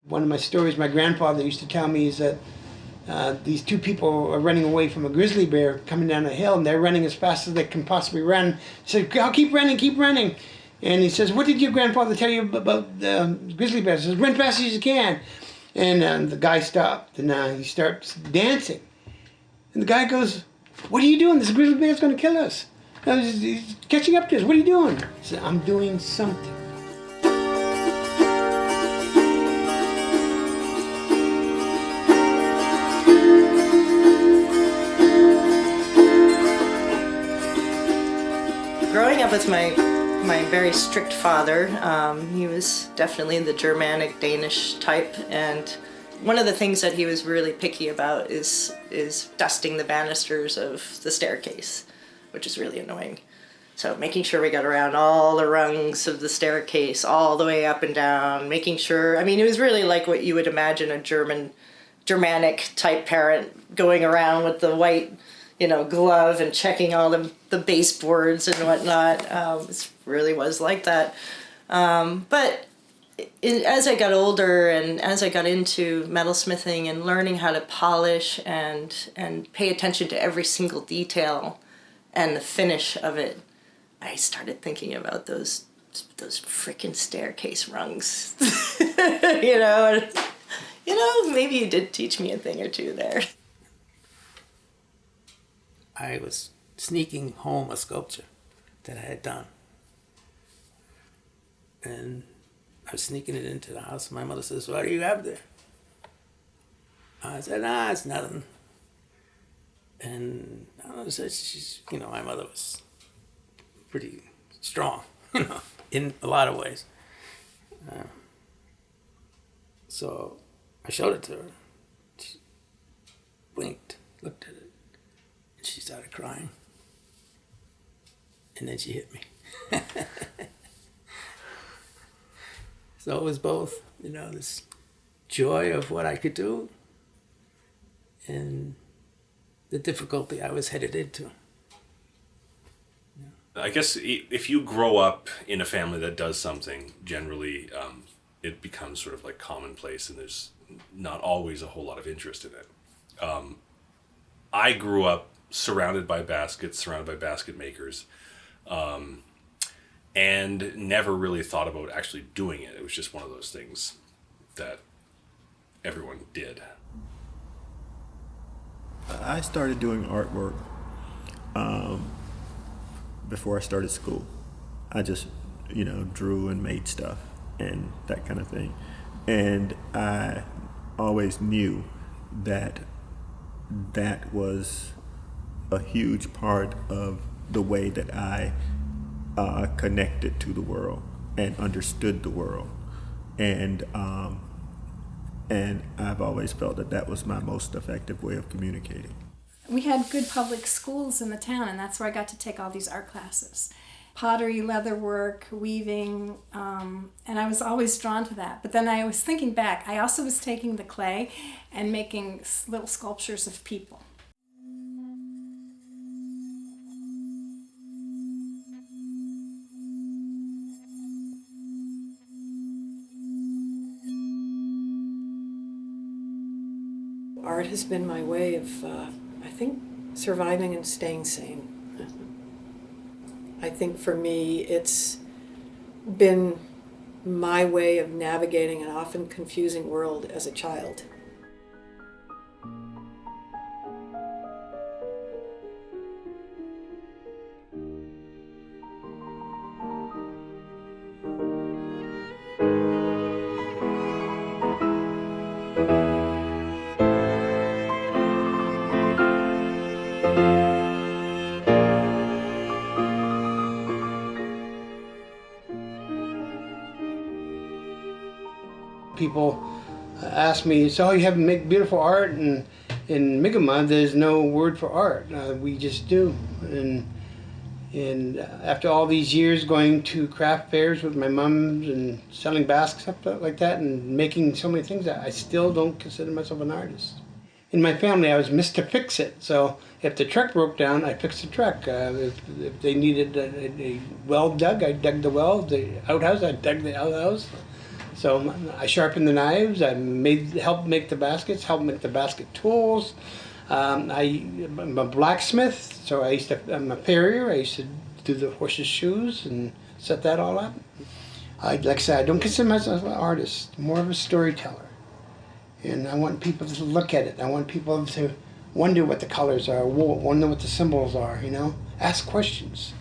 One of my stories my grandfather used to tell me is that these two people are running away from a grizzly bear coming down a hill, and they're running as fast as they can possibly run. He said, "I'll keep running, keep running." And he says, "What did your grandfather tell you about the grizzly bears?" He says, "Run fast as you can." And the guy stopped, and he starts dancing. And the guy goes, "What are you doing? This grizzly bear's going to kill us. He's catching up to us. What are you doing?" He said, "I'm doing something." Growing up with my very strict father, he was definitely the Germanic Danish type, and one of the things that he was really picky about is dusting the banisters of the staircase, which is really annoying. So making sure we got around all the rungs of the staircase all the way up and down, making sure, I mean, it was really like what you would imagine a Germanic type parent going around with the white, glove and checking all the baseboards and whatnot. It really was like that. But as I got older and as I got into metalsmithing and learning how to polish and pay attention to every single detail and the finish of it, I started thinking about those frickin' staircase rungs. Maybe you did teach me a thing or two there. I was sneaking home a sculpture that I had done. And I was sneaking it into the house. My mother says, "What do you have there?" I said, "Nah, it's nothing." And I said, my mother was pretty strong, in a lot of ways. So I showed it to her. She blinked, looked at it. She started crying, and then she hit me. So it was both, this joy of what I could do and the difficulty I was headed into. I guess if you grow up in a family that does something, generally it becomes sort of like commonplace, and there's not always a whole lot of interest in it. I grew up surrounded by baskets, surrounded by basket makers, and never really thought about actually doing it. It was just one of those things that everyone did. I started doing artwork before I started school. I just, drew and made stuff and that kind of thing. And I always knew that was a huge part of the way that I connected to the world and understood the world. And I've always felt that was my most effective way of communicating. We had good public schools in the town, and that's where I got to take all these art classes. Pottery, leatherwork, weaving, and I was always drawn to that. But then I was thinking back, I also was taking the clay and making little sculptures of people. Art has been my way of, I think, surviving and staying sane. I think for me, it's been my way of navigating an often confusing world as a child. People ask me, "So you have make beautiful art?" And in Mi'kmaq, there's no word for art. We just do. And after all these years going to craft fairs with my mom and selling baskets, stuff like that, and making so many things, I still don't consider myself an artist. In my family, I was Mr. Fix-It. So if the truck broke down, I fixed the truck. If they needed a well dug, I dug the well. The outhouse, I dug the outhouse. So I sharpened the knives. I helped make the baskets, helped make the basket tools. I'm a blacksmith, so I'm a farrier. I used to do the horses' shoes and set that all up. Like I said, I don't consider myself an artist, more of a storyteller. And I want people to look at it. I want people to wonder what the colors are, wonder what the symbols are, ask questions.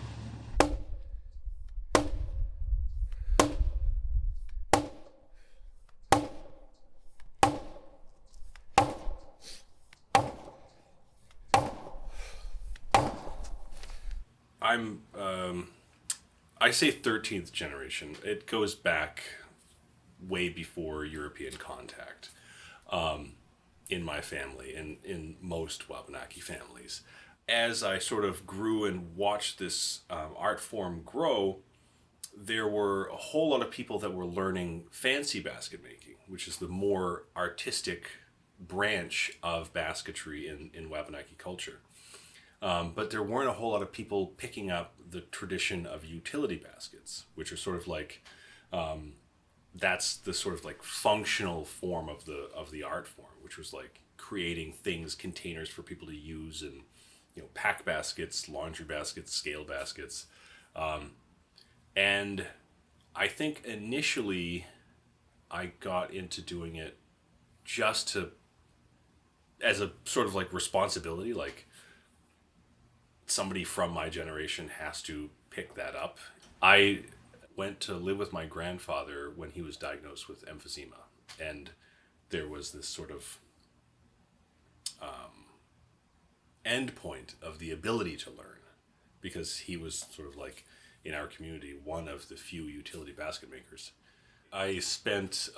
I say 13th generation. It goes back way before European contact in my family and in most Wabanaki families. As I sort of grew and watched this art form grow, there were a whole lot of people that were learning fancy basket making, which is the more artistic branch of basketry in Wabanaki culture. But there weren't a whole lot of people picking up the tradition of utility baskets, which are sort of like, that's the sort of like functional form of the art form, which was like creating things, containers for people to use, and pack baskets, laundry baskets, scale baskets. And I think initially I got into doing it just as a sort of like responsibility, like somebody from my generation has to pick that up. I went to live with my grandfather when he was diagnosed with emphysema, and there was this sort of end point of the ability to learn, because he was sort of like, in our community, one of the few utility basket makers. I spent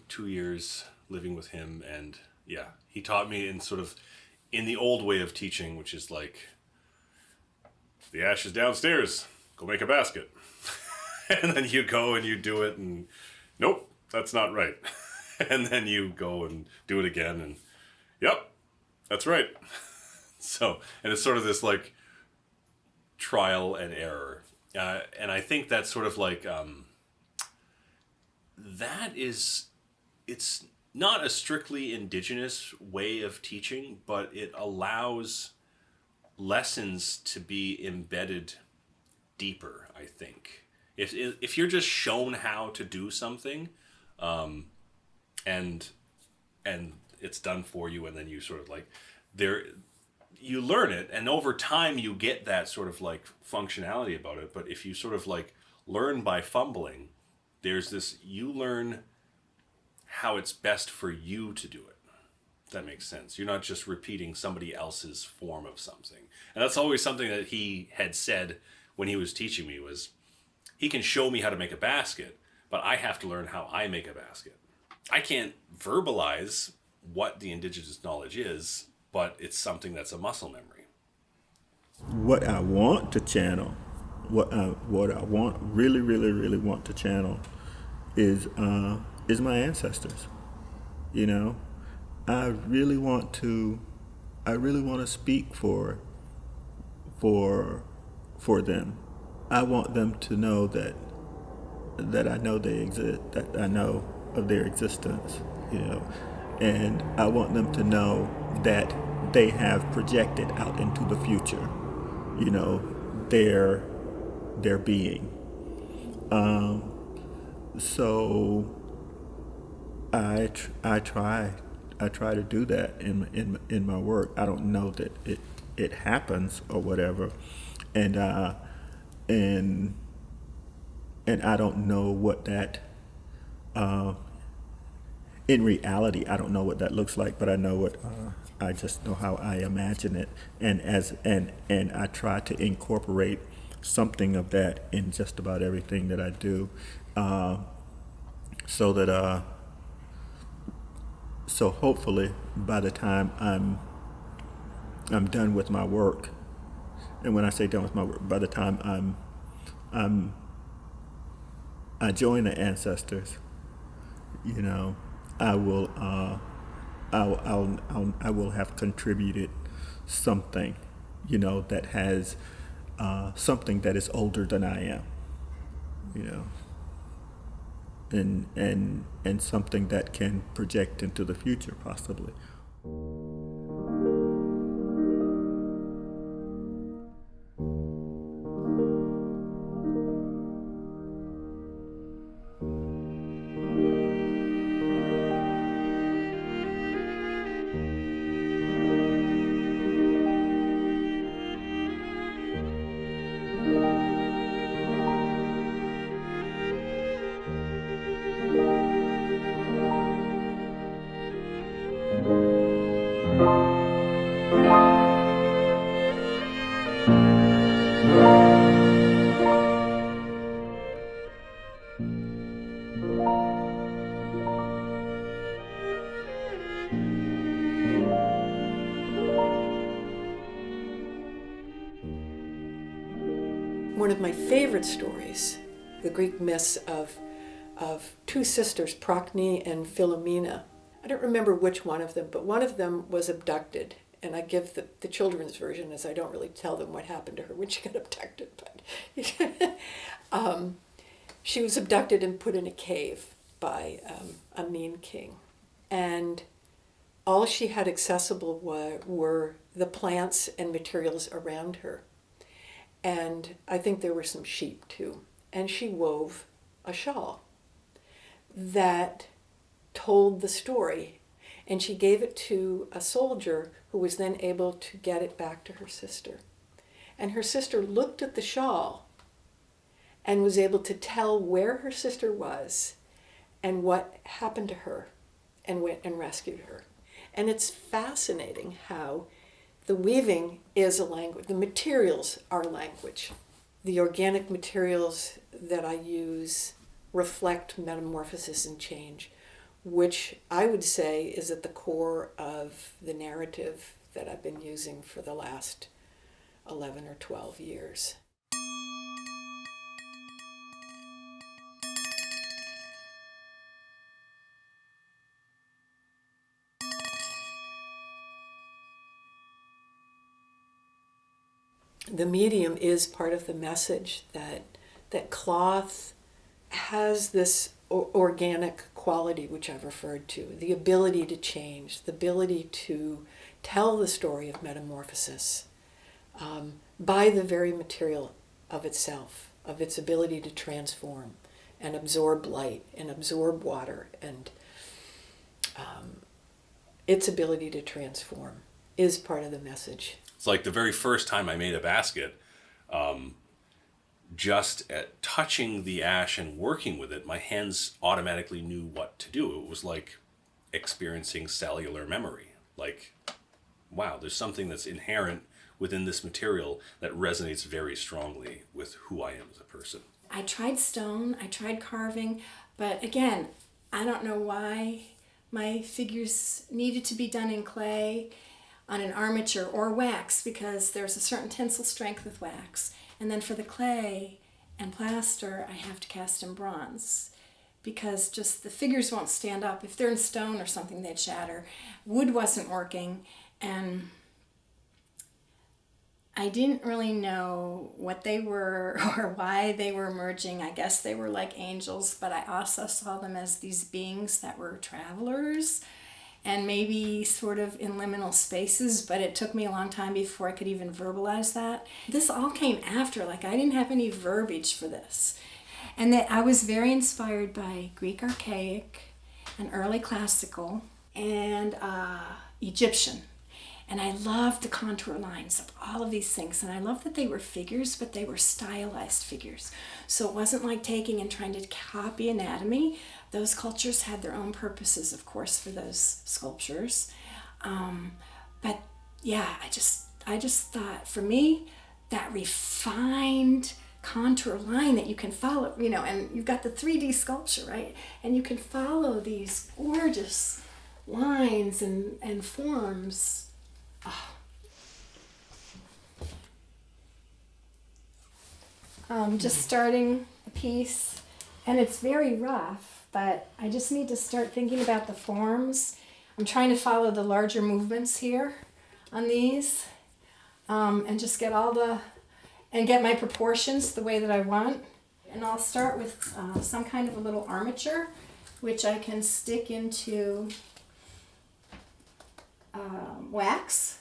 2 years living with him, and yeah, he taught me in the old way of teaching, which is like, the ash is downstairs, go make a basket. And then you go and you do it, and nope, that's not right. And then you go and do it again, and yep, that's right. So, and it's sort of this like trial and error. And I think that's sort of like, it's not a strictly indigenous way of teaching, but it allows lessons to be embedded deeper, I think. If you're just shown how to do something, and it's done for you, and then you sort of like, you learn it, and over time you get that sort of like functionality about it. But if you sort of like learn by fumbling, you learn how it's best for you to do it. If that makes sense. You're not just repeating somebody else's form of something. And that's always something that he had said when he was teaching me, was he can show me how to make a basket, but I have to learn how I make a basket. I can't verbalize what the indigenous knowledge is, but it's something that's a muscle memory. What I want to channel, what I really want to channel is my ancestors. I really want to speak for them. I want them to know that I know they exist, that I know of their existence, and I want them to know that they have projected out into the future, their being. So I try to do that in my work. I don't know that it happens or whatever, and I don't know what that in reality, I don't know what that looks like, but I know what I just know how I imagine it, and I try to incorporate something of that in just about everything that I do, so that so hopefully by the time I'm done with my work, and when I say done with my work, by the time I join the ancestors, I will have contributed something, that has something that is older than I am, and something that can project into the future possibly. One of my favorite stories, the Greek myths of two sisters, Procne and Philomena. I don't remember which one of them, but one of them was abducted. And I give the children's version, as I don't really tell them what happened to her when she got abducted. But she was abducted and put in a cave by a mean king. And all she had accessible were the plants and materials around her. And I think there were some sheep too. And she wove a shawl that told the story. And she gave it to a soldier who was then able to get it back to her sister. And her sister looked at the shawl and was able to tell where her sister was and what happened to her, and went and rescued her. And it's fascinating how the weaving is a language. The materials are language. The organic materials that I use reflect metamorphosis and change, which I would say is at the core of the narrative that I've been using for the last 11 or 12 years. The medium is part of the message that cloth has this organic quality, which I've referred to, the ability to change, the ability to tell the story of metamorphosis by the very material of itself, of its ability to transform and absorb light and absorb water, and its ability to transform is part of the message. It's like the very first time I made a basket, just at touching the ash and working with it, my hands automatically knew what to do. It was like experiencing cellular memory. Like, wow, there's something that's inherent within this material that resonates very strongly with who I am as a person. I tried stone, I tried carving, but again, I don't know why my figures needed to be done in clay, on an armature, or wax, because there's a certain tensile strength with wax. And then for the clay and plaster, I have to cast in bronze, because just the figures won't stand up. If they're in stone or something, they'd shatter. Wood wasn't working, and I didn't really know what they were or why they were emerging. I guess they were like angels, but I also saw them as these beings that were travelers and maybe sort of in liminal spaces, but it took me a long time before I could even verbalize that. This all came after, like I didn't have any verbiage for this. And that I was very inspired by Greek archaic and early classical and Egyptian. And I loved the contour lines of all of these things. And I loved that they were figures, but they were stylized figures. So it wasn't like taking and trying to copy anatomy. Those cultures had their own purposes, of course, for those sculptures. But yeah, I just thought, for me, that refined contour line that you can follow, you know, and you've got the 3D sculpture, right? And you can follow these gorgeous lines and forms. Just starting a piece, and it's very rough, but I just need to start thinking about the forms. I'm trying to follow the larger movements here on these, and just get get my proportions the way that I want. and I'll start with some kind of a little armature, which I can stick into wax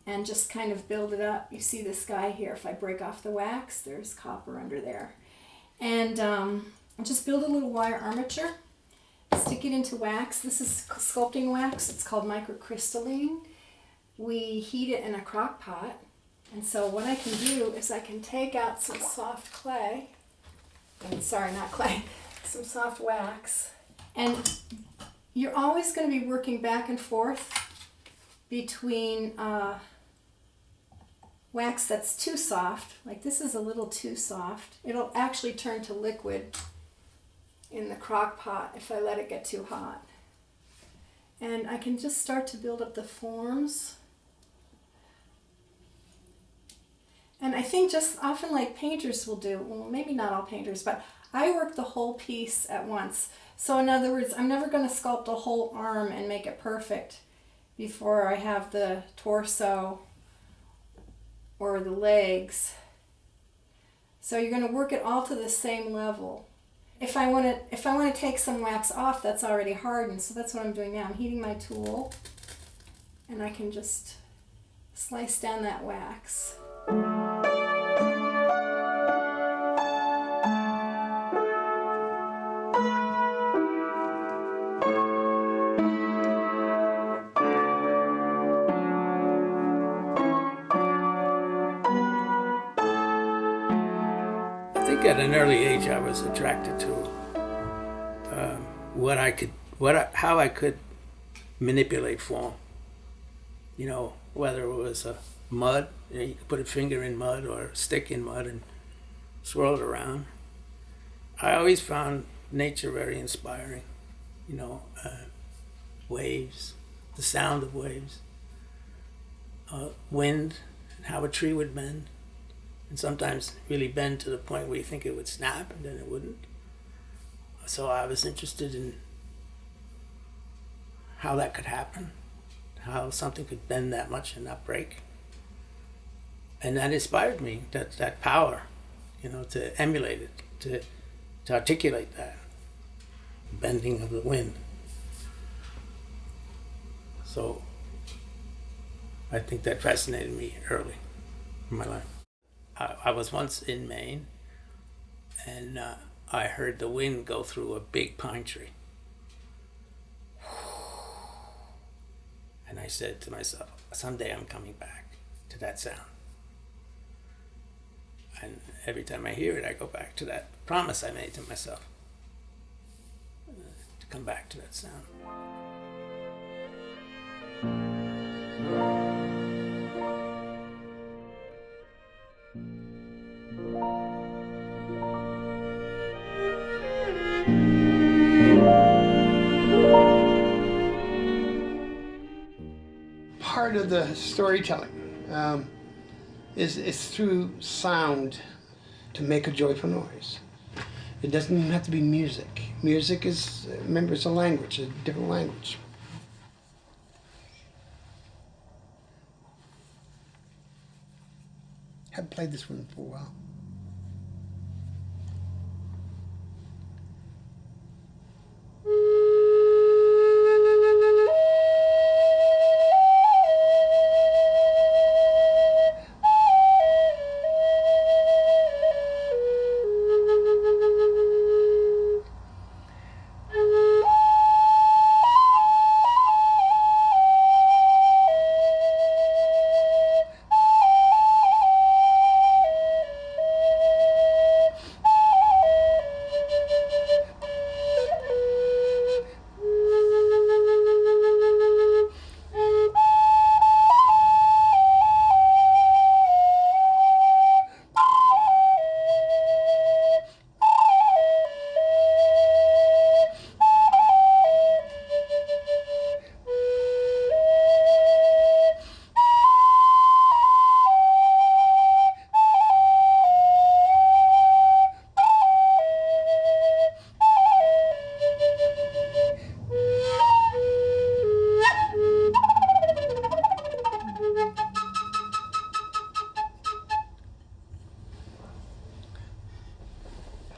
and just kind of build it up. You see this guy here, if I break off the wax, there's copper under there. And I'll just build a little wire armature, stick it into wax. This is sculpting wax, it's called microcrystalline. We heat it in a crock pot. And so what I can do is I can take out some soft clay, sorry, not clay, some soft wax. And you're always going to be working back and forth between wax that's too soft, like this is a little too soft. It'll actually turn to liquid in the crock pot if I let it get too hot. And I can just start to build up the forms. And I think just often like painters will do, well maybe not all painters, but I work the whole piece at once. So in other words, I'm never going to sculpt a whole arm and make it perfect before I have the torso or the legs. So you're going to work it all to the same level. If I want to take some wax off, that's already hardened, so that's what I'm doing now. I'm heating my tool, and I can just slice down that wax. I think at an early age I was attracted to how I could manipulate form. You know, whether it was mud, you could put a finger in mud or a stick in mud and swirl it around. I always found nature very inspiring. You know, waves, the sound of waves, wind, and how a tree would bend. And sometimes really bend to the point where you think it would snap and then it wouldn't. So I was interested in how that could happen, how something could bend that much and not break. And that inspired me, that power, you know, to emulate it, to articulate that bending of the wind. So I think that fascinated me early in my life. I was once in Maine, and I heard the wind go through a big pine tree. And I said to myself, someday I'm coming back to that sound. And every time I hear it, I go back to that promise I made to myself, to come back to that sound. Part of the storytelling is through sound to make a joyful noise. It doesn't even have to be music. Music is, remember, it's a language, a different language. Haven't played this one for a while.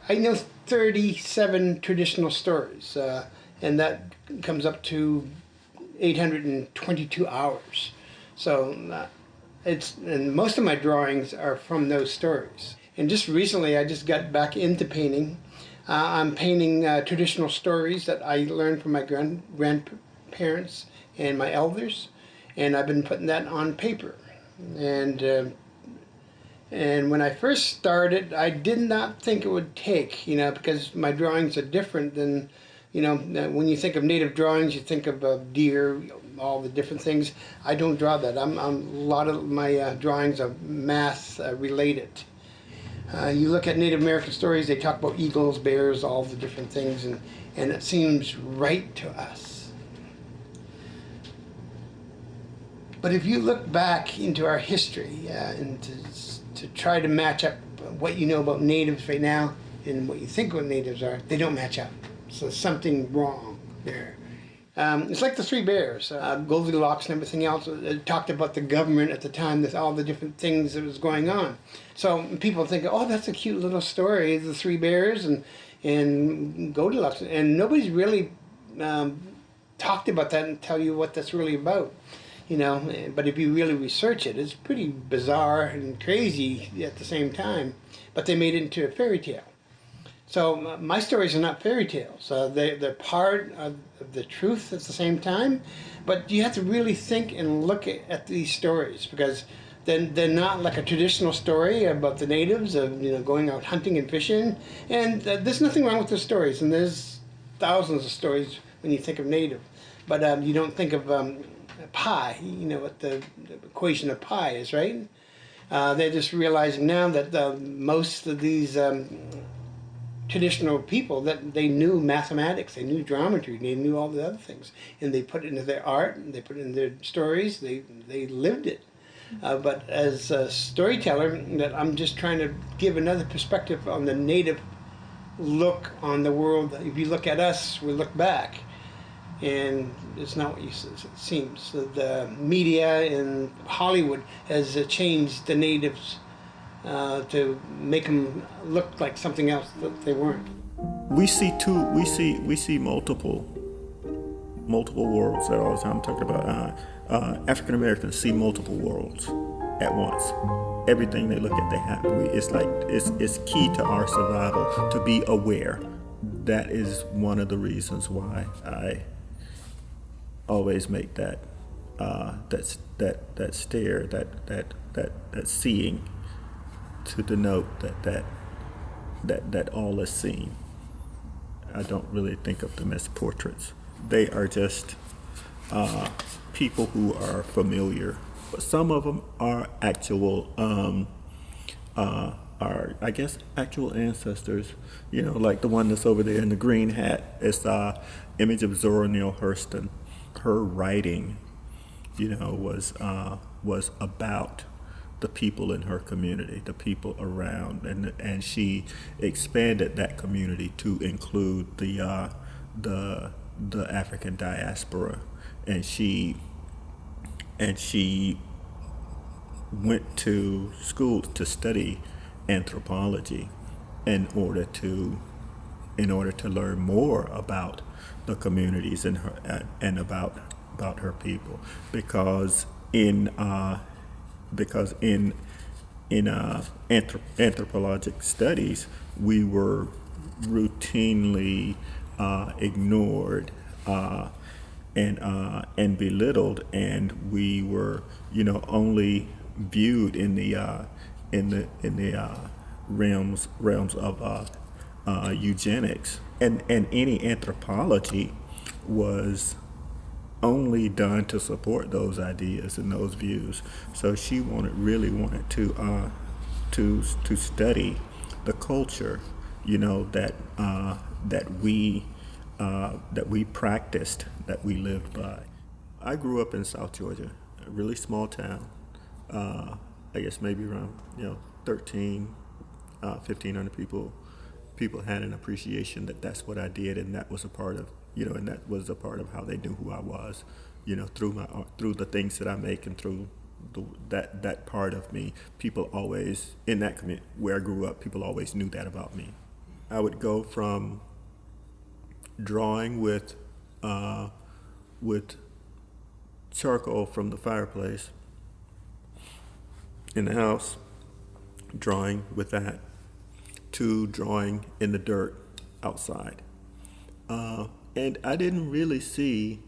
I know 37 traditional stories, and that comes up to 822 hours. So and most of my drawings are from those stories. And just recently, I just got back into painting. I'm painting traditional stories that I learned from my grandparents and my elders, and I've been putting that on paper. And when I first started, I did not think it would take, because my drawings are different than, when you think of native drawings, you think of deer, all the different things. I don't draw that. A lot of my drawings are math related. You look at Native American stories, they talk about eagles, bears, all the different things, and it seems right to us. But if you look back into our history and to try to match up what you know about natives right now and what you think what natives are, they don't match up. So there's something wrong there. It's like the Three Bears, Goldilocks and everything else. It talked about the government at the time, all the different things that was going on. So people think, oh, that's a cute little story, the Three Bears and Goldilocks. And nobody's really talked about that and tell you what that's really about. But if you really research it, it's pretty bizarre and crazy at the same time. But they made it into a fairy tale. So my stories are not fairy tales. They're part of the truth at the same time. But you have to really think and look at these stories, because they're not like a traditional story about the natives of going out hunting and fishing. And there's nothing wrong with the stories. And there's thousands of stories when you think of native. But you don't think of pie, what the equation of pie is, right? They're just realizing now that most of these traditional people, that they knew mathematics, they knew geometry, they knew all the other things, and they put it into their art, and they put it in their stories, they lived it. But as a storyteller, that I'm just trying to give another perspective on the native look on the world. If you look at us, we look back. And it's not what it seems. The media in Hollywood has changed the natives to make them look like something else that they weren't. We see multiple worlds at all the time. I'm talking about African Americans see multiple worlds at once. Everything they look at, they have. It's key to our survival to be aware. That is one of the reasons why I always make that stare, that seeing, to denote that all is seen. I don't really think of them as portraits. They are just people who are familiar, but some of them are actual actual ancestors. Like the one that's over there in the green hat. It's image of Zora Neale Hurston. Her writing, was about the people in her community, the people around, and she expanded that community to include the African diaspora, and she went to school to study anthropology in order to learn more about the communities and her and about her people, because in anthropologic studies we were routinely ignored and belittled, and we were only viewed in the realms of eugenics, and any anthropology was only done to support those ideas and those views. So she really wanted to study the culture, that we practiced, that we lived by. I grew up in South Georgia, a really small town. I guess maybe around 1,500 people. People had an appreciation that that's what I did, and that was a part of how they knew who I was, through my art, through the things that I make, and through that part of me. People always, in that community where I grew up, people always knew that about me. I would go from drawing with charcoal from the fireplace in the house, drawing with that, to drawing in the dirt outside. And I didn't really see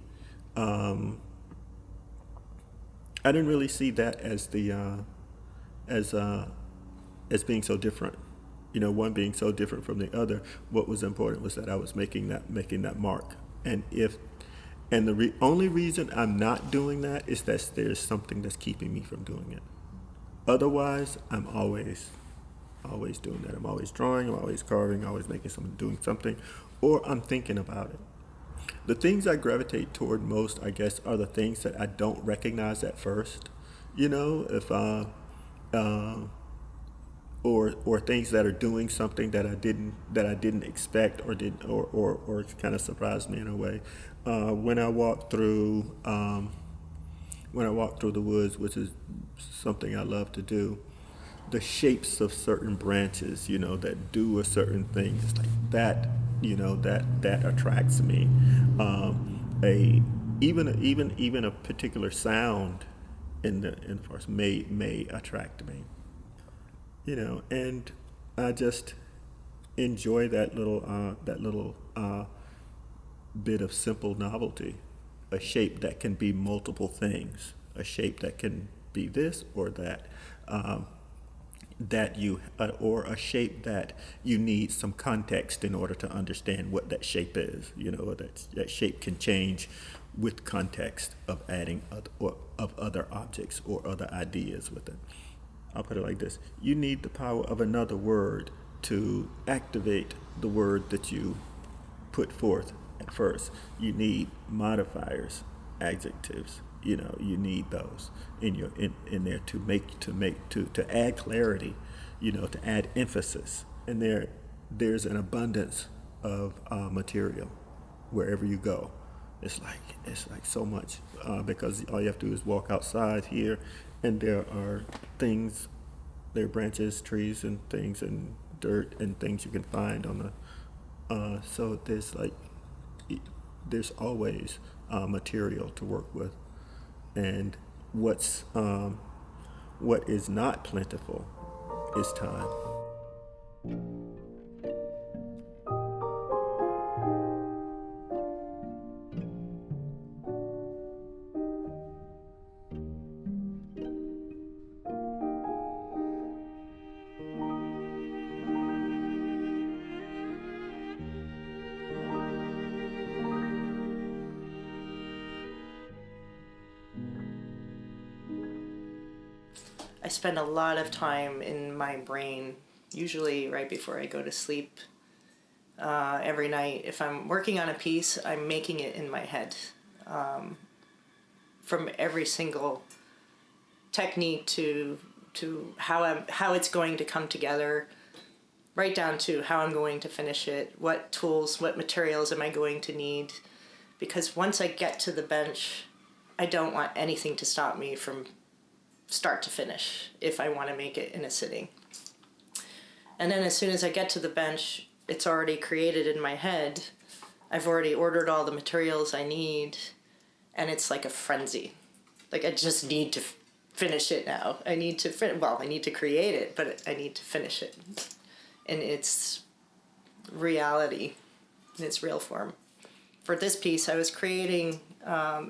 that as as being so different. One being so different from the other. What was important was that I was making that mark. And the only reason I'm not doing that is that there's something that's keeping me from doing it. Otherwise, I'm always doing that. I'm always drawing, I'm always carving, always doing something, or I'm thinking about it. The things I gravitate toward most, I guess, are the things that I don't recognize at first. If or things that are doing something that I didn't expect or kind of surprised me in a way. When I walk through the woods, which is something I love to do, the shapes of certain branches, that do a certain thing, it's like that, that attracts me. Even a particular sound in the forest may attract me. And I just enjoy that little bit of simple novelty, a shape that can be multiple things, a shape that can be this or that, or a shape that you need some context in order to understand what that shape is. That shape can change with context of adding of other objects or other ideas with it. I'll put it like this. You need the power of another word to activate the word that you put forth at first. You need modifiers, adjectives. You need those in there to add clarity, to add emphasis. And there's an abundance of material wherever you go. It's like so much because all you have to do is walk outside here, and there are branches, trees, and things, and dirt, and things you can find on the. So there's always material to work with, and what is not plentiful is time. I spend a lot of time in my brain, usually right before I go to sleep. Every night, if I'm working on a piece, I'm making it in my head. From every single technique to how it's going to come together, right down to how I'm going to finish it, what tools, what materials am I going to need. Because once I get to the bench, I don't want anything to stop me from start to finish if I want to make it in a sitting. And then as soon as I get to the bench, it's already created in my head. I've already ordered all the materials I need, and it's like a frenzy. Like I just need to finish it now. I need to create it, but I need to finish it in its reality, in its real form. For this piece, I was creating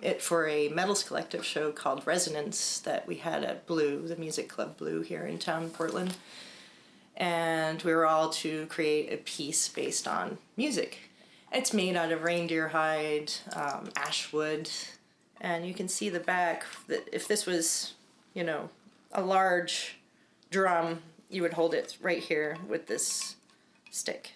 it for a metals collective show called Resonance that we had at Blue, the music club Blue here in town, Portland. And we were all to create a piece based on music. It's made out of reindeer hide, ash wood, and you can see the back. That if this was, a large drum, you would hold it right here with this stick.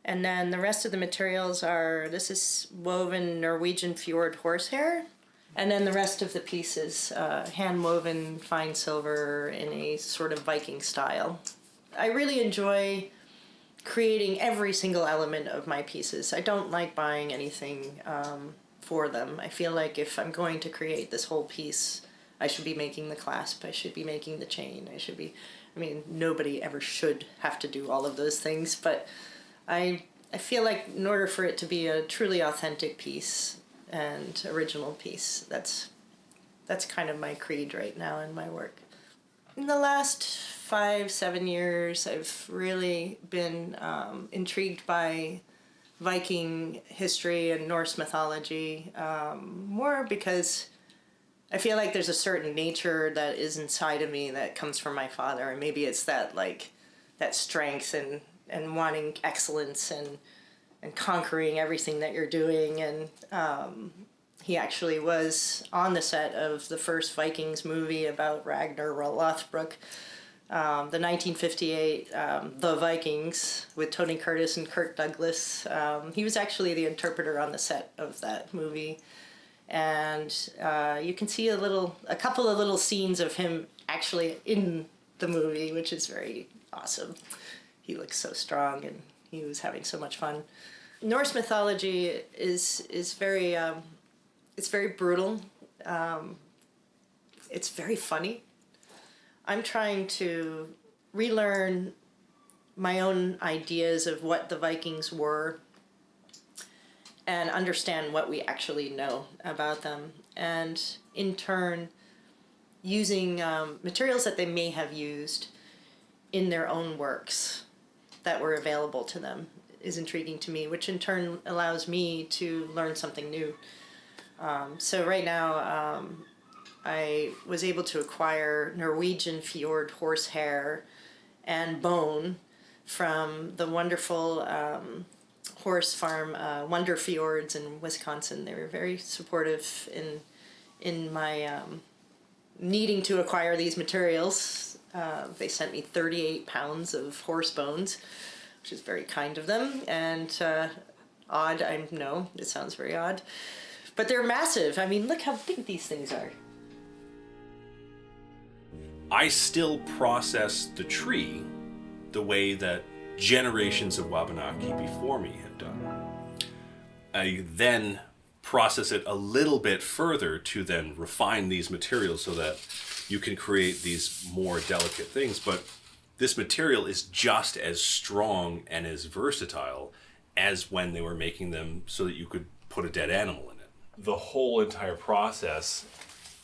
And then the rest of the materials this is woven Norwegian fjord horsehair. And then the rest of the pieces, hand-woven fine silver in a sort of Viking style. I really enjoy creating every single element of my pieces. I don't like buying anything for them. I feel like if I'm going to create this whole piece, I should be making the clasp, I should be making the chain, I mean, nobody ever should have to do all of those things, but I feel like in order for it to be a truly authentic piece and original piece, that's kind of my creed right now in my work. In the last 5-7 years, I've really been intrigued by Viking history and Norse mythology, more because I feel like there's a certain nature that is inside of me that comes from my father, and maybe it's that strength and wanting excellence and conquering everything that you're doing. And he actually was on the set of the first Vikings movie about Ragnar Lothbrok, the 1958 The Vikings with Tony Curtis and Kirk Douglas. He was actually the interpreter on the set of that movie. And you can see a couple of little scenes of him actually in the movie, which is very awesome. He looks so strong, and he was having so much fun. Norse mythology is very it's very brutal. It's very funny. I'm trying to relearn my own ideas of what the Vikings were and understand what we actually know about them, and in turn using materials that they may have used in their own works that were available to them is intriguing to me, which in turn allows me to learn something new. So right now I was able to acquire Norwegian fjord horsehair and bone from the wonderful horse farm Wonder Fjords in Wisconsin. They were very supportive in my needing to acquire these materials. They sent me 38 pounds of horse bones, which is very kind of them, and odd, I know, it sounds very odd. But they're massive. I mean, look how big these things are. I still process the tree the way that generations of Wabanaki before me had done. I then process it a little bit further to then refine these materials so that you can create these more delicate things. But this material is just as strong and as versatile as when they were making them so that you could put a dead animal in it. The whole entire process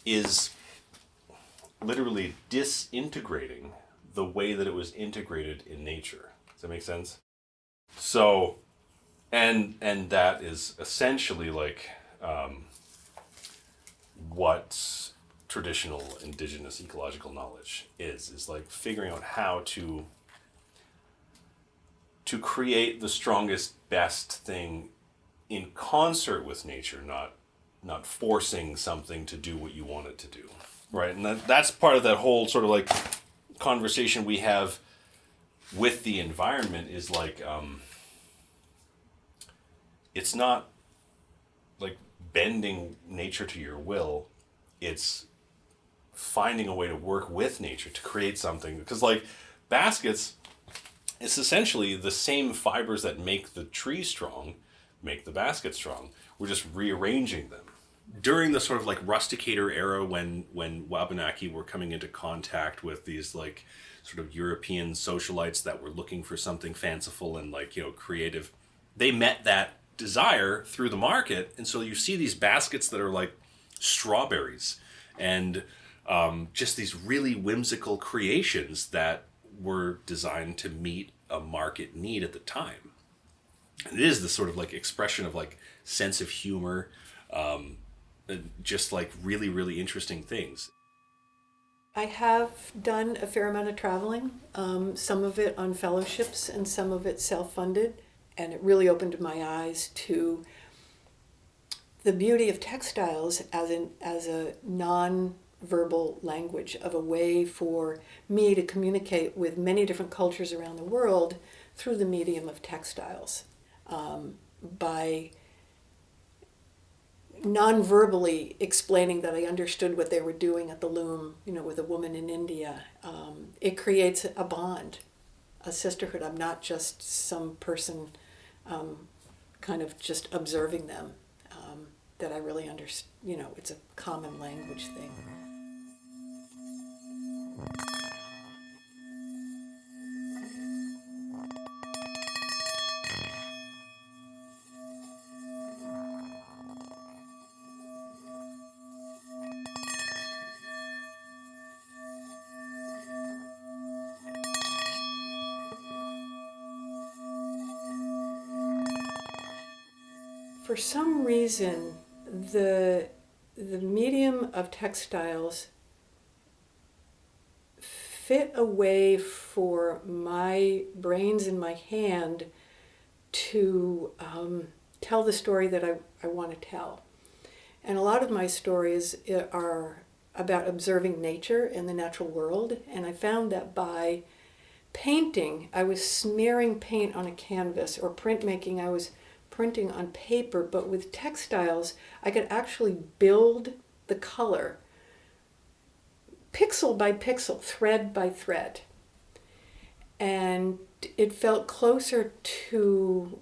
is literally disintegrating the way that it was integrated in nature. Does that make sense? So, and that is essentially like what traditional indigenous ecological knowledge is like figuring out how to create the strongest, best thing in concert with nature, not forcing something to do what you want it to do, right? And that's part of that whole sort of like conversation we have with the environment is like, it's not like bending nature to your will, it's finding a way to work with nature to create something. Because like baskets, it's essentially the same fibers that make the tree strong, make the basket strong. We're just rearranging them. During the sort of like rusticator era when Wabanaki were coming into contact with these like sort of European socialites that were looking for something fanciful and like, you know, creative, they met that desire through the market. And so you see these baskets that are like strawberries and just these really whimsical creations that were designed to meet a market need at the time. And it is this sort of like expression of like sense of humor, just like really, really interesting things. I have done a fair amount of traveling, some of it on fellowships and some of it self-funded, and it really opened my eyes to the beauty of textiles as a non-verbal language, of a way for me to communicate with many different cultures around the world through the medium of textiles. By non-verbally explaining that I understood what they were doing at the loom, you know, with a woman in India, it creates a bond, a sisterhood. I'm not just some person kind of just observing them, that I really understand, you know, it's a common language thing. for some reason, the medium of textiles fit a way for my brains and my hand to tell the story that I want to tell. And a lot of my stories are about observing nature and the natural world. And I found that by painting, I was smearing paint on a canvas, or printmaking, I was printing on paper. But with textiles, I could actually build the color pixel by pixel, thread by thread. And it felt closer to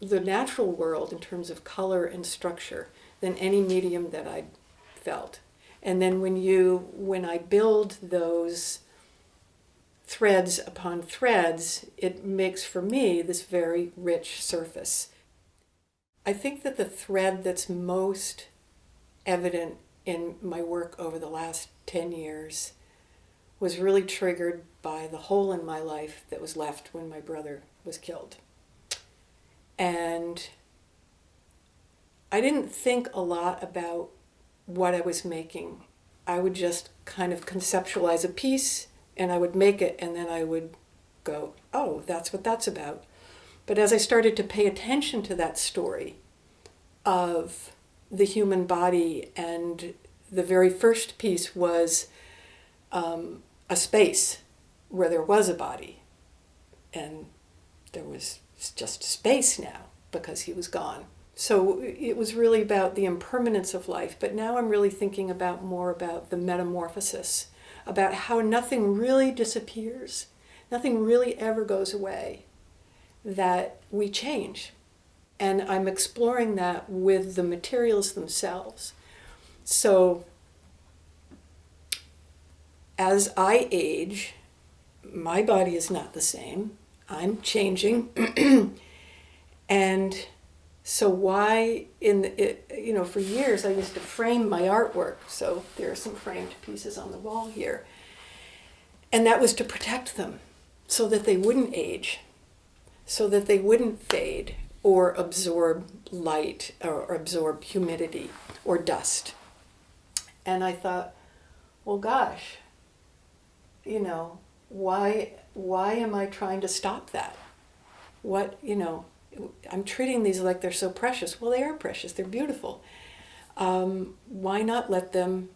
the natural world in terms of color and structure than any medium that I'd felt. And then when I build those threads upon threads, it makes for me this very rich surface. I think that the thread that's most evident in my work over the last 10 years was really triggered by the hole in my life that was left when my brother was killed. And I didn't think a lot about what I was making. I would just kind of conceptualize a piece and I would make it, and then I would go, oh, that's what that's about. But as I started to pay attention to that story of the human body, and the very first piece was a space where there was a body, and there was just space now because he was gone. So it was really about the impermanence of life, but now I'm really thinking more about the metamorphosis, about how nothing really disappears, nothing really ever goes away, that we change. And I'm exploring that with the materials themselves. So as I age, my body is not the same. I'm changing. And so why, for years I used to frame my artwork. So there are some framed pieces on the wall here. And that was to protect them so that they wouldn't age, so that they wouldn't fade or absorb light or absorb humidity or dust. And I thought, well, gosh, why am I trying to stop that? I'm treating these like they're so precious. Well, they are precious. They're beautiful. Why not let them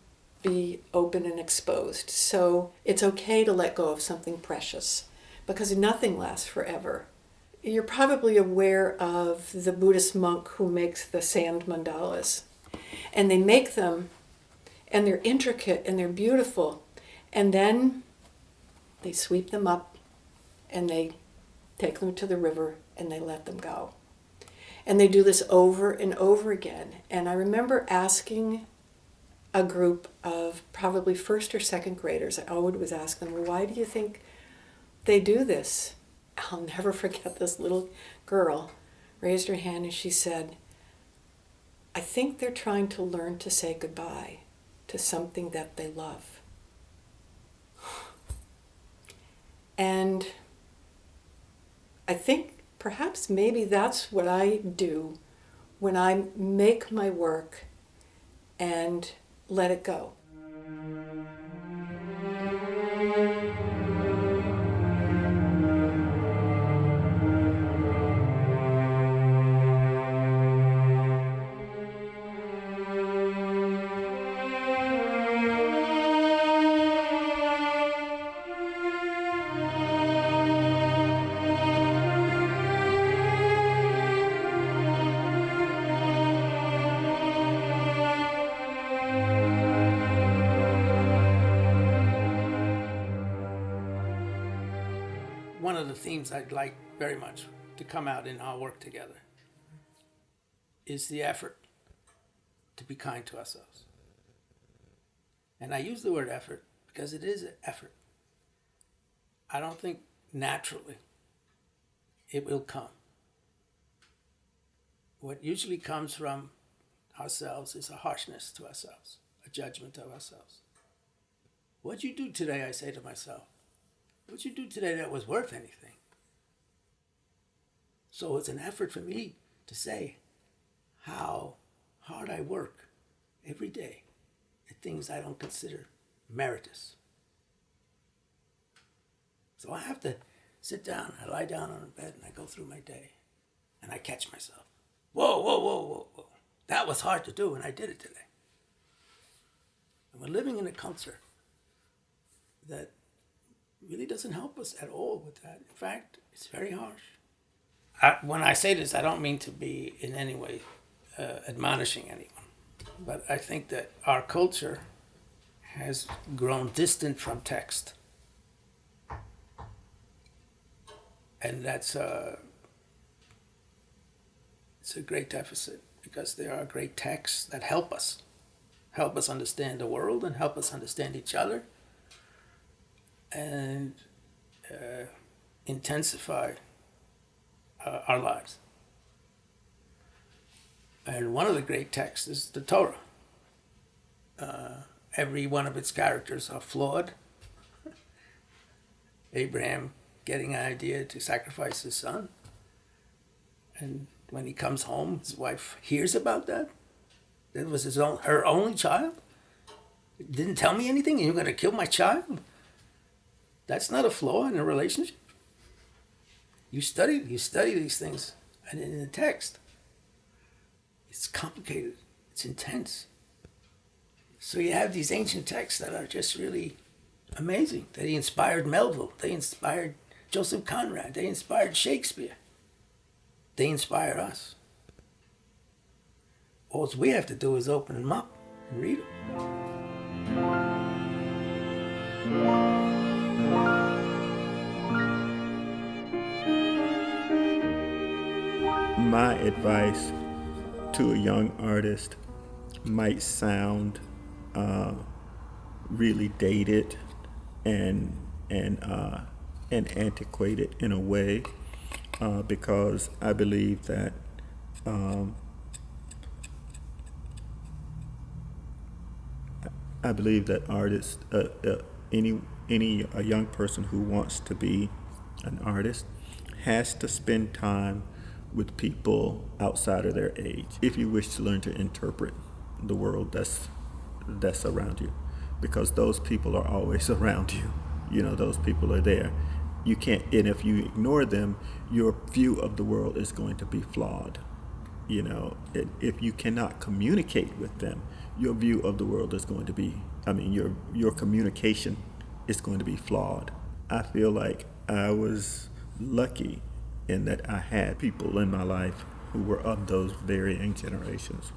be open and exposed? So it's okay to let go of something precious because nothing lasts forever. You're probably aware of the Buddhist monk who makes the sand mandalas. And they make them, and they're intricate, and they're beautiful. And then they sweep them up, and they take them to the river, and they let them go. And they do this over and over again. And I remember asking a group of probably first or second graders, I always was asking them, why do you think they do this? I'll never forget this little girl raised her hand and she said, I think they're trying to learn to say goodbye to something that they love. And I think perhaps maybe that's what I do when I make my work and let it go. One of the themes I'd like very much to come out in our work together is the effort to be kind to ourselves. And I use the word effort because it is an effort. I don't think naturally it will come. What usually comes from ourselves is a harshness to ourselves, a judgment of ourselves. What'd you do today, I say to myself? What'd you do today that was worth anything? So it's an effort for me to say how hard I work every day at things I don't consider meritorious. So I have to sit down, I lie down on a bed and I go through my day and I catch myself. Whoa, whoa, whoa, whoa, whoa. That was hard to do and I did it today. And we're living in a culture that really doesn't help us at all with that. In fact, it's very harsh. When I say this, I don't mean to be in any way admonishing anyone, but I think that our culture has grown distant from text. And it's a great deficit, because there are great texts that help us understand the world and help us understand each other and intensify our lives. And one of the great texts is the Torah. Every one of its characters are flawed. Abraham getting an idea to sacrifice his son. And when he comes home, his wife hears about that. That was her only child. Didn't tell me anything, and you're going to kill my child? That's not a flaw in a relationship. You study these things, and in the text, it's complicated, it's intense. So you have these ancient texts that are just really amazing. They inspired Melville, they inspired Joseph Conrad, they inspired Shakespeare. They inspire us. All we have to do is open them up and read them. My advice to a young artist might sound really dated and antiquated in a way, because I believe that artists, a young person who wants to be an artist has to spend time with people outside of their age if you wish to learn to interpret the world that's around you, because those people are always around you. You know, those people are there. You can't, and if you ignore them, your view of the world is going to be flawed. You know, if you cannot communicate with them, your view of the world is going to be, your communication is going to be flawed. I feel like I was lucky in that I had people in my life who were of those varying generations,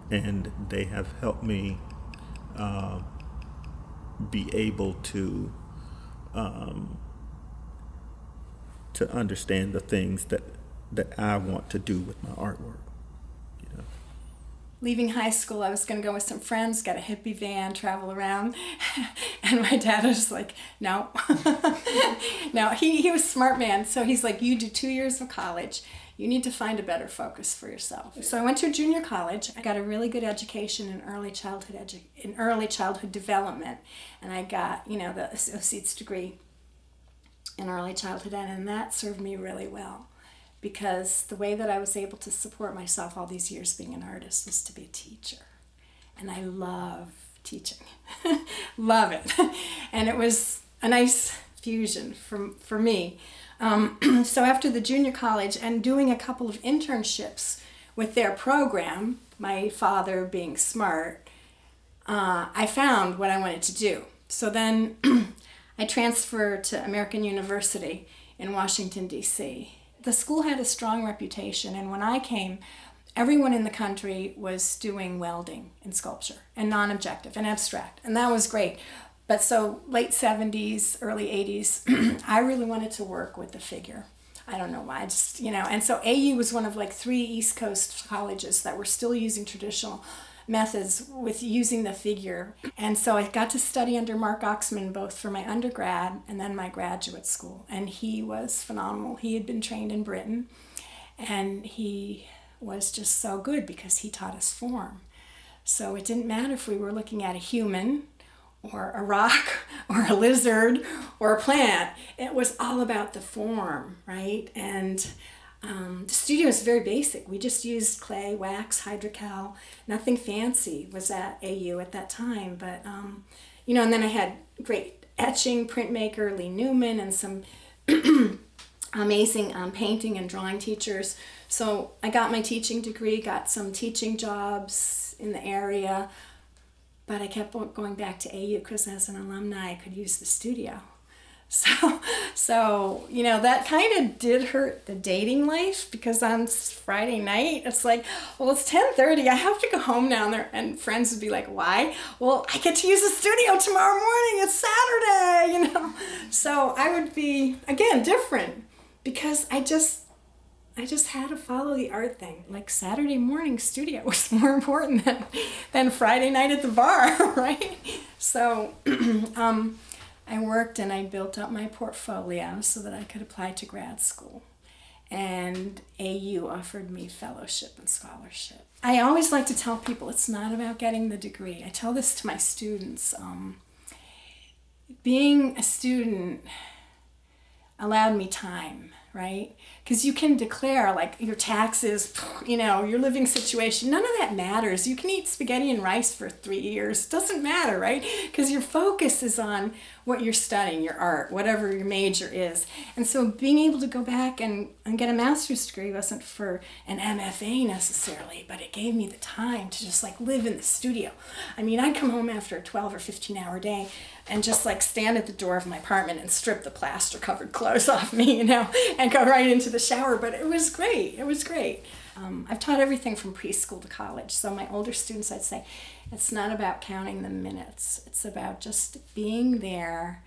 and they have helped me be able to understand the things that I want to do with my artwork. You know. Leaving high school, I was going to go with some friends, get a hippie van, travel around, and my dad was like, no. No, he was a smart man, so he's like, you do 2 years of college, you need to find a better focus for yourself. So I went to junior college. I got a really good education in early childhood development, and I got, the associate's degree in early childhood, and that served me really well, because the way that I was able to support myself all these years being an artist was to be a teacher. And I love teaching. Love it. And it was a nice fusion for me. So after the junior college and doing a couple of internships with their program, my father being smart, I found what I wanted to do. So then I transferred to American University in Washington, D.C. The school had a strong reputation, and when I came, everyone in the country was doing welding and sculpture and non-objective and abstract, and that was great. But so late 70s, early 80s, I really wanted to work with the figure. I don't know why, and so AU was one of like 3 East Coast colleges that were still using traditional methods with using the figure. And so I got to study under Mark Oxman both for my undergrad and then my graduate school. And he was phenomenal. He had been trained in Britain, and he was just so good because he taught us form. So it didn't matter if we were looking at a human or a rock or a lizard or a plant. It was all about the form, right? And The studio is very basic. We just used clay, wax, hydrocal. Nothing fancy was at AU at that time. But, and then I had great etching, printmaker, Lee Newman, and some amazing painting and drawing teachers. So I got my teaching degree, got some teaching jobs in the area, but I kept going back to AU because as an alumni I could use the studio. So that kind of did hurt the dating life, because on Friday night it's like, well, it's 10:30, I have to go home now, and friends would be like, why? Well, I get to use the studio tomorrow morning, it's Saturday, So I would be, again, different, because I just had to follow the art thing. Like Saturday morning studio was more important than Friday night at the bar, right? So I worked and I built up my portfolio so that I could apply to grad school. And AU offered me fellowship and scholarship. I always like to tell people it's not about getting the degree. I tell this to my students. Being a student allowed me time, right? Because you can declare like your taxes, your living situation, none of that matters. You can eat spaghetti and rice for 3 years. It doesn't matter, right? Because your focus is on what you're studying, your art, whatever your major is. And so being able to go back and get a master's degree wasn't for an MFA necessarily, but it gave me the time to just like live in the studio. I mean, I'd come home after a 12 or 15 hour day and just like stand at the door of my apartment and strip the plaster covered clothes off me, and go right into the shower. But it was great. It was great. I've taught everything from preschool to college. So my older students, I'd say, it's not about counting the minutes. It's about just being there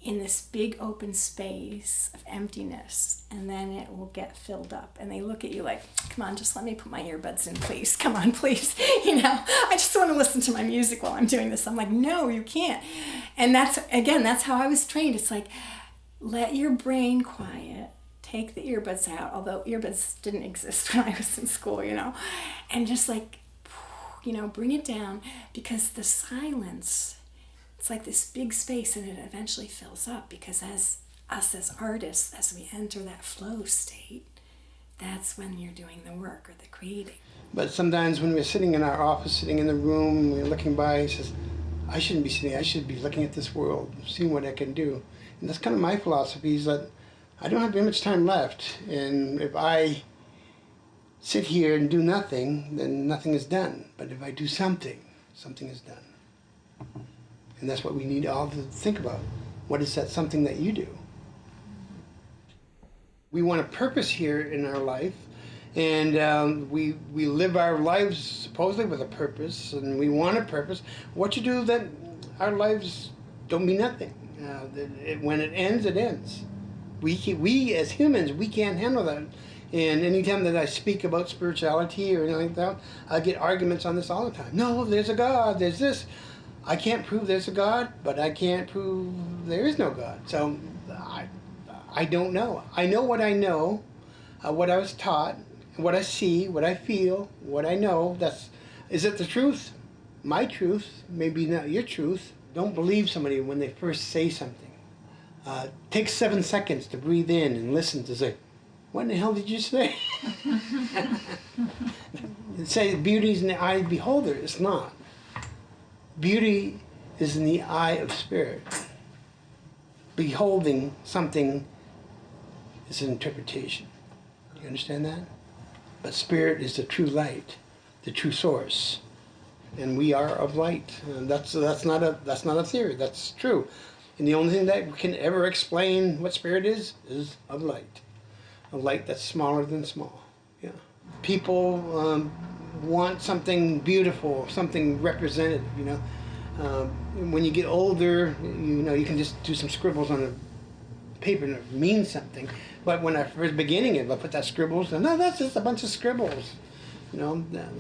in this big open space of emptiness, and then it will get filled up. And they look at you like, come on, just let me put my earbuds in, please. Come on, please. I just want to listen to my music while I'm doing this. I'm like, no, you can't. And that's how I was trained. It's like, let your brain quiet. Take the earbuds out, although earbuds didn't exist when I was in school, and just like, bring it down, because the silence, it's like this big space, and it eventually fills up, because as artists, as we enter that flow state, that's when you're doing the work or the creating. But sometimes when we're sitting in our office, sitting in the room, we're looking by, he says, I shouldn't be sitting, I should be looking at this world, seeing what I can do. And that's kind of my philosophy, is that I don't have very much time left, and if I sit here and do nothing, then nothing is done. But if I do something, something is done. And that's what we need all to think about. What is that something that you do? We want a purpose here in our life, and we live our lives supposedly with a purpose, and we want a purpose. What you do, that our lives don't mean nothing. When it ends, it ends. We as humans, we can't handle that. And anytime that I speak about spirituality or anything like that, I get arguments on this all the time. No, there's a God, there's this. I can't prove there's a God, but I can't prove there is no God. So I don't know. I know, what I was taught, what I see, what I feel, what I know. Is it the truth? My truth, maybe not your truth. Don't believe somebody when they first say something. Take 7 seconds to breathe in and listen to say, what in the hell did you say? Say beauty is in the eye of the beholder. It's not. Beauty is in the eye of spirit. Beholding something is an interpretation. Do you understand that? But spirit is the true light, the true source, and we are of light. And that's not a theory. That's true. And the only thing that can ever explain what spirit is of light. A light that's smaller than small. Yeah. People want something beautiful, something representative. When you get older, you can just do some scribbles on a paper and it means something. But when I first beginning it, I put that scribbles, and no, that's just a bunch of scribbles.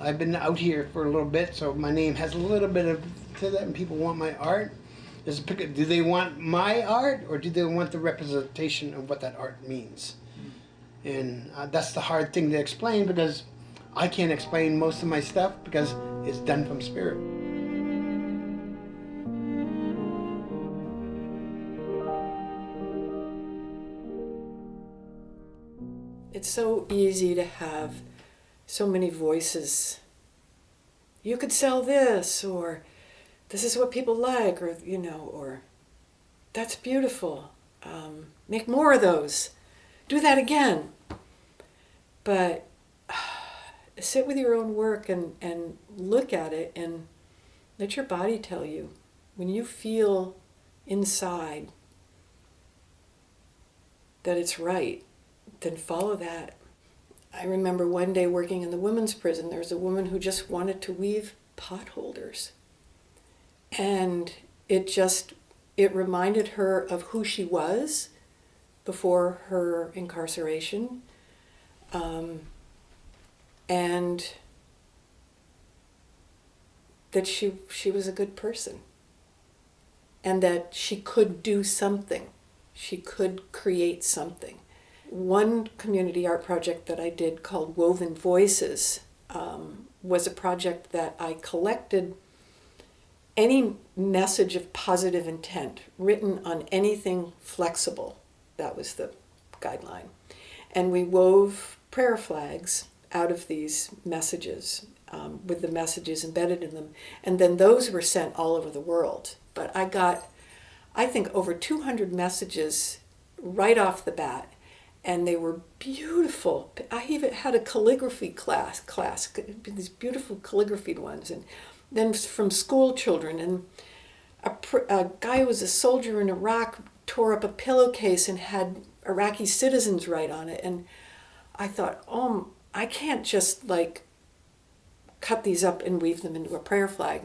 I've been out here for a little bit, so my name has a little bit of to that, and people want my art. Do they want my art, or do they want the representation of what that art means? And that's the hard thing to explain, because I can't explain most of my stuff because it's done from spirit. It's so easy to have so many voices. You could sell this, or this is what people like, or, or that's beautiful. Make more of those. Do that again. But sit with your own work and look at it and let your body tell you. When you feel inside that it's right, then follow that. I remember one day working in the women's prison, there was a woman who just wanted to weave pot holders. And it reminded her of who she was before her incarceration. And that she was a good person. And that she could do something. She could create something. One community art project that I did called Woven Voices was a project that I collected any message of positive intent written on anything flexible. That was the guideline. And we wove prayer flags out of these messages with the messages embedded in them. And then those were sent all over the world. But I got, I think, over 200 messages right off the bat. And they were beautiful. I even had a calligraphy class, these beautiful calligraphy ones. And then from school children. And a guy who was a soldier in Iraq tore up a pillowcase and had Iraqi citizens write on it. And I thought, I can't just cut these up and weave them into a prayer flag.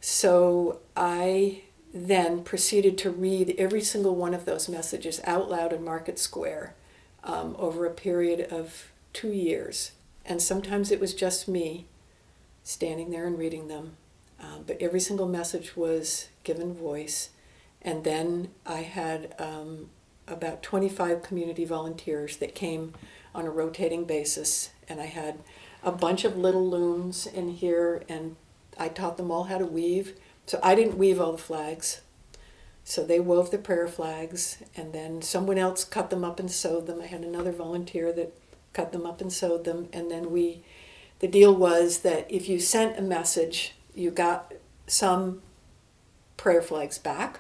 So I then proceeded to read every single one of those messages out loud in Market Square over a period of 2 years. And sometimes it was just me standing there and reading them. But every single message was given voice. And then I had about 25 community volunteers that came on a rotating basis. And I had a bunch of little looms in here, and I taught them all how to weave. So I didn't weave all the flags. So they wove the prayer flags, and then someone else cut them up and sewed them. I had another volunteer that cut them up and sewed them. And then the deal was that if you sent a message, you got some prayer flags back,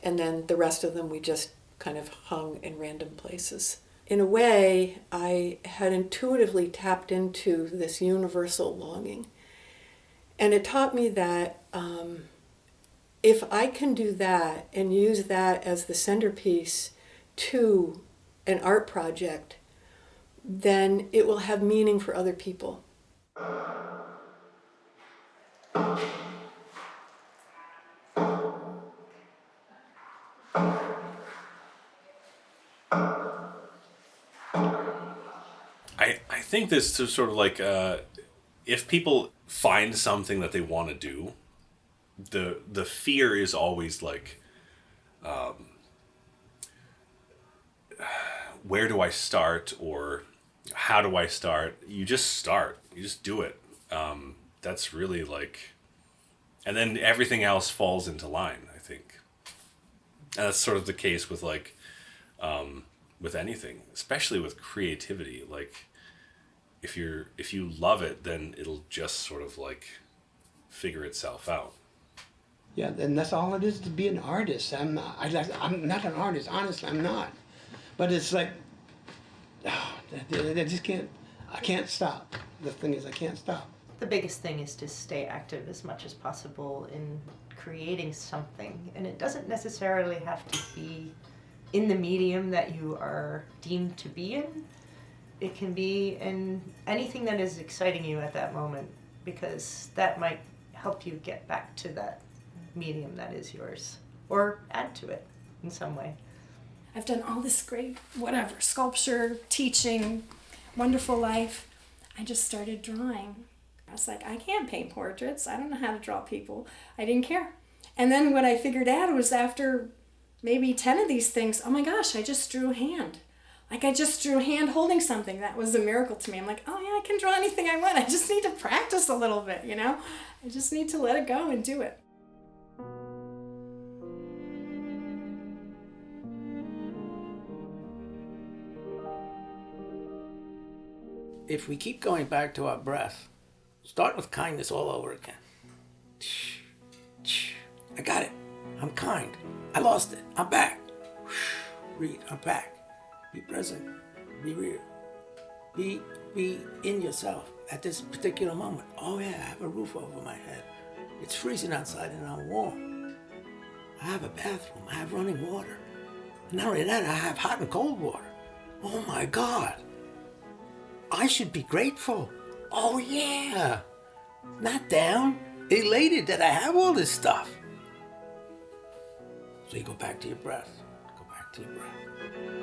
and then the rest of them we just kind of hung in random places. In a way, I had intuitively tapped into this universal longing. And it taught me that if I can do that and use that as the centerpiece to an art project, then it will have meaning for other people. I think this is sort of if people find something that they want to do, the fear is always where do I start, or how do I start? You just start. You just do it. That's really and then everything else falls into line, I think. And that's sort of the case with with anything, especially with creativity. If you love it, then it'll just sort of figure itself out. Yeah, and that's all it is to be an artist. I'm not an artist. Honestly, I'm not. But it's I just can't. I can't stop. The thing is, I can't stop. The biggest thing is to stay active as much as possible in creating something, and it doesn't necessarily have to be in the medium that you are deemed to be in. It can be in anything that is exciting you at that moment, because that might help you get back to that medium that is yours, or add to it in some way. I've done all this great, sculpture, teaching, wonderful life. I just started drawing. I was like, I can't paint portraits. I don't know how to draw people. I didn't care. And then what I figured out was after maybe 10 of these things, oh my gosh, I just drew a hand. I just drew a hand holding something. That was a miracle to me. I'm like, oh yeah, I can draw anything I want. I just need to practice a little bit, I just need to let it go and do it. if we keep going back to our breath, start with kindness all over again. I got it. I'm kind. I lost it. I'm back. Read. I'm back. Be present. Be real. Be in yourself at this particular moment. Oh yeah, I have a roof over my head. It's freezing outside and I'm warm. I have a bathroom. I have running water. And not only that, I have hot and cold water. Oh my God. I should be grateful. Oh yeah. Not down. Elated that I have all this stuff. So you go back to your breath. Go back to your breath.